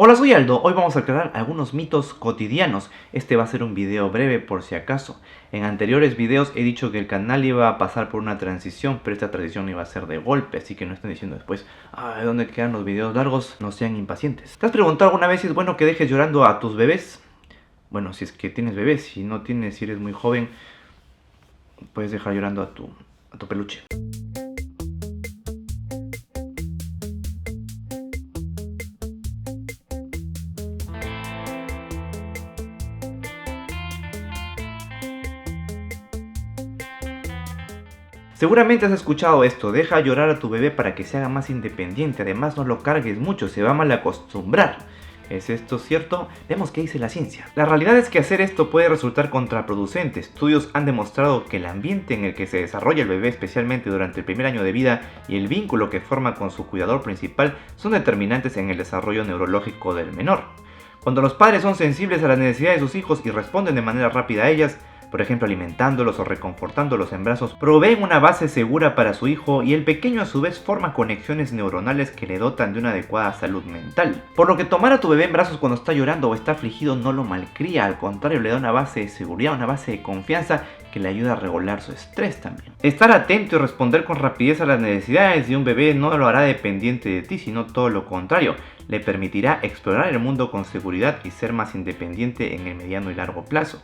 Hola, soy Aldo. Hoy vamos a aclarar algunos mitos cotidianos. Este va a ser un video breve por si acaso. En anteriores videos he dicho que el canal iba a pasar por una transición, pero esta transición iba a ser de golpe, así que no estén diciendo después, ¿de dónde quedan los videos largos? No sean impacientes. ¿Te has preguntado alguna vez si es bueno que dejes llorando a tus bebés? Bueno, si es que tienes bebés, si no tienes, si eres muy joven, puedes dejar llorando a tu peluche. Seguramente has escuchado esto, deja llorar a tu bebé para que se haga más independiente, además no lo cargues mucho, se va a mal acostumbrar. ¿Es esto cierto? Vemos qué dice la ciencia. La realidad es que hacer esto puede resultar contraproducente. Estudios han demostrado que el ambiente en el que se desarrolla el bebé, especialmente durante el primer año de vida, y el vínculo que forma con su cuidador principal son determinantes en el desarrollo neurológico del menor. Cuando los padres son sensibles a las necesidades de sus hijos y responden de manera rápida a ellas, por ejemplo alimentándolos o reconfortándolos en brazos, proveen una base segura para su hijo y el pequeño a su vez forma conexiones neuronales que le dotan de una adecuada salud mental. Por lo que tomar a tu bebé en brazos cuando está llorando o está afligido no lo malcría, al contrario le da una base de seguridad, una base de confianza que le ayuda a regular su estrés también. Estar atento y responder con rapidez a las necesidades de un bebé no lo hará dependiente de ti, sino todo lo contrario. Le permitirá explorar el mundo con seguridad y ser más independiente en el mediano y largo plazo.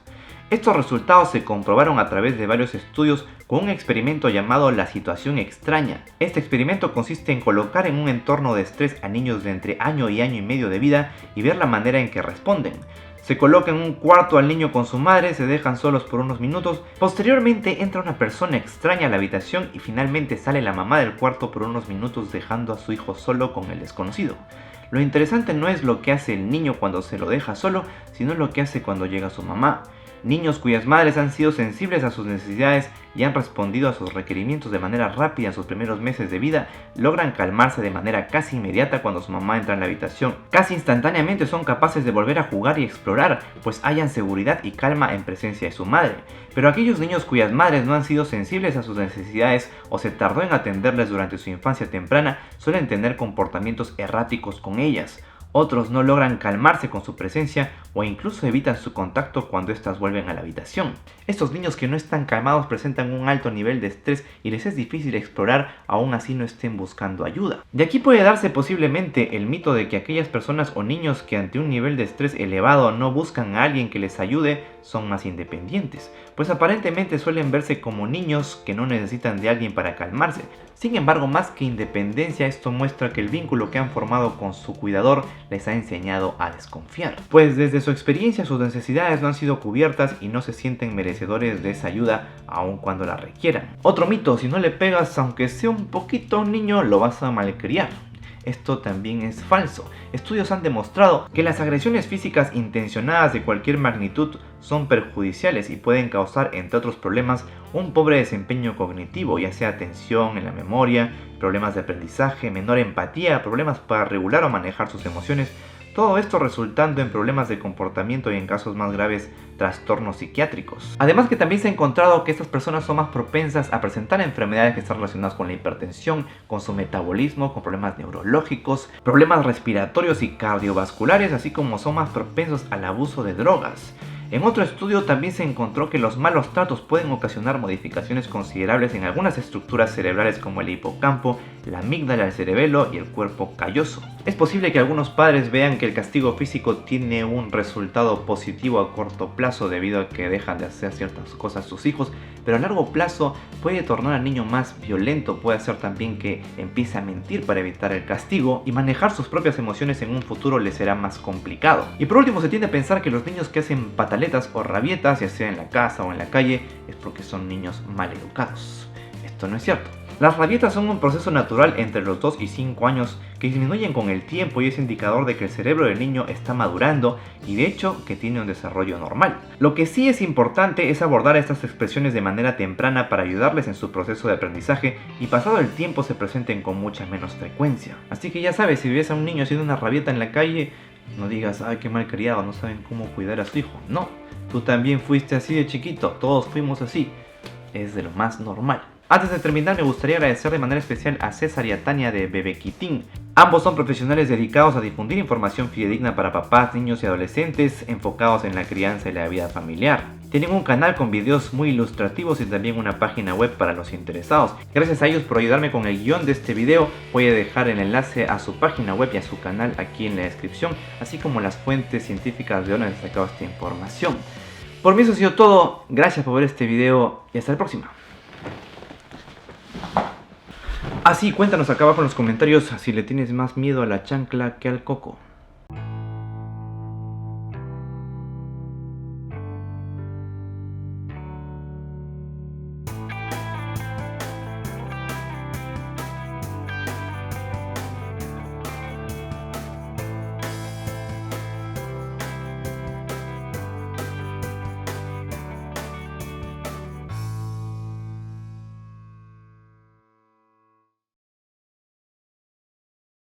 Estos resultados se comprobaron a través de varios estudios con un experimento llamado la situación extraña. Este experimento consiste en colocar en un entorno de estrés a niños de entre año y año y medio de vida y ver la manera en que responden. Se coloca en un cuarto al niño con su madre, se dejan solos por unos minutos, posteriormente entra una persona extraña a la habitación y finalmente sale la mamá del cuarto por unos minutos dejando a su hijo solo con el desconocido. Lo interesante no es lo que hace el niño cuando se lo deja solo, sino lo que hace cuando llega su mamá. Niños cuyas madres han sido sensibles a sus necesidades y han respondido a sus requerimientos de manera rápida en sus primeros meses de vida, logran calmarse de manera casi inmediata cuando su mamá entra en la habitación. Casi instantáneamente son capaces de volver a jugar y explorar, pues hallan seguridad y calma en presencia de su madre. Pero aquellos niños cuyas madres no han sido sensibles a sus necesidades o se tardó en atenderles durante su infancia temprana, suelen tener comportamientos erráticos con ellas. Otros no logran calmarse con su presencia o incluso evitan su contacto cuando éstas vuelven a la habitación. Estos niños que no están calmados presentan un alto nivel de estrés y les es difícil explorar, aún así no estén buscando ayuda. De aquí puede darse posiblemente el mito de que aquellas personas o niños que ante un nivel de estrés elevado no buscan a alguien que les ayude son más independientes, pues aparentemente suelen verse como niños que no necesitan de alguien para calmarse. Sin embargo, más que independencia, esto muestra que el vínculo que han formado con su cuidador les ha enseñado a desconfiar, pues desde su experiencia sus necesidades no han sido cubiertas y no se sienten merecedores de esa ayuda aun cuando la requieran. Otro mito: si no le pegas aunque sea un poquito a un niño, lo vas a malcriar. Esto también es falso. Estudios han demostrado que las agresiones físicas intencionadas de cualquier magnitud son perjudiciales y pueden causar, entre otros problemas, un pobre desempeño cognitivo, ya sea tensión en la memoria, problemas de aprendizaje, menor empatía, problemas para regular o manejar sus emociones. Todo esto resultando en problemas de comportamiento y en casos más graves, trastornos psiquiátricos. Además que también se ha encontrado que estas personas son más propensas a presentar enfermedades que están relacionadas con la hipertensión, con su metabolismo, con problemas neurológicos, problemas respiratorios y cardiovasculares, así como son más propensos al abuso de drogas. En otro estudio también se encontró que los malos tratos pueden ocasionar modificaciones considerables en algunas estructuras cerebrales como el hipocampo, la amígdala, el cerebelo y el cuerpo calloso. Es posible que algunos padres vean que el castigo físico tiene un resultado positivo a corto plazo debido a que dejan de hacer ciertas cosas sus hijos, pero a largo plazo puede tornar al niño más violento, puede hacer también que empiece a mentir para evitar el castigo y manejar sus propias emociones en un futuro le será más complicado. Y por último, se tiende a pensar que los niños que hacen pataletas o rabietas, ya sea en la casa o en la calle, es porque son niños mal educados. Esto no es cierto. Las rabietas son un proceso natural entre los 2 y 5 años que disminuyen con el tiempo y es indicador de que el cerebro del niño está madurando y de hecho que tiene un desarrollo normal. Lo que sí es importante es abordar estas expresiones de manera temprana para ayudarles en su proceso de aprendizaje y pasado el tiempo se presenten con mucha menos frecuencia. Así que ya sabes, si ves a un niño haciendo una rabieta en la calle, no digas, ay, qué mal criado, no saben cómo cuidar a su hijo. No, tú también fuiste así de chiquito, todos fuimos así. Es de lo más normal. Antes de terminar, me gustaría agradecer de manera especial a César y a Tania de Bebequitín. Ambos son profesionales dedicados a difundir información fidedigna para papás, niños y adolescentes enfocados en la crianza y la vida familiar. Tienen un canal con videos muy ilustrativos y también una página web para los interesados. Gracias a ellos por ayudarme con el guión de este video. Voy a dejar el enlace a su página web y a su canal aquí en la descripción, así como las fuentes científicas de donde he sacado esta información. Por mí eso ha sido todo. Gracias por ver este video y hasta la próxima. Así, cuéntanos acá abajo en los comentarios si le tienes más miedo a la chancla que al coco.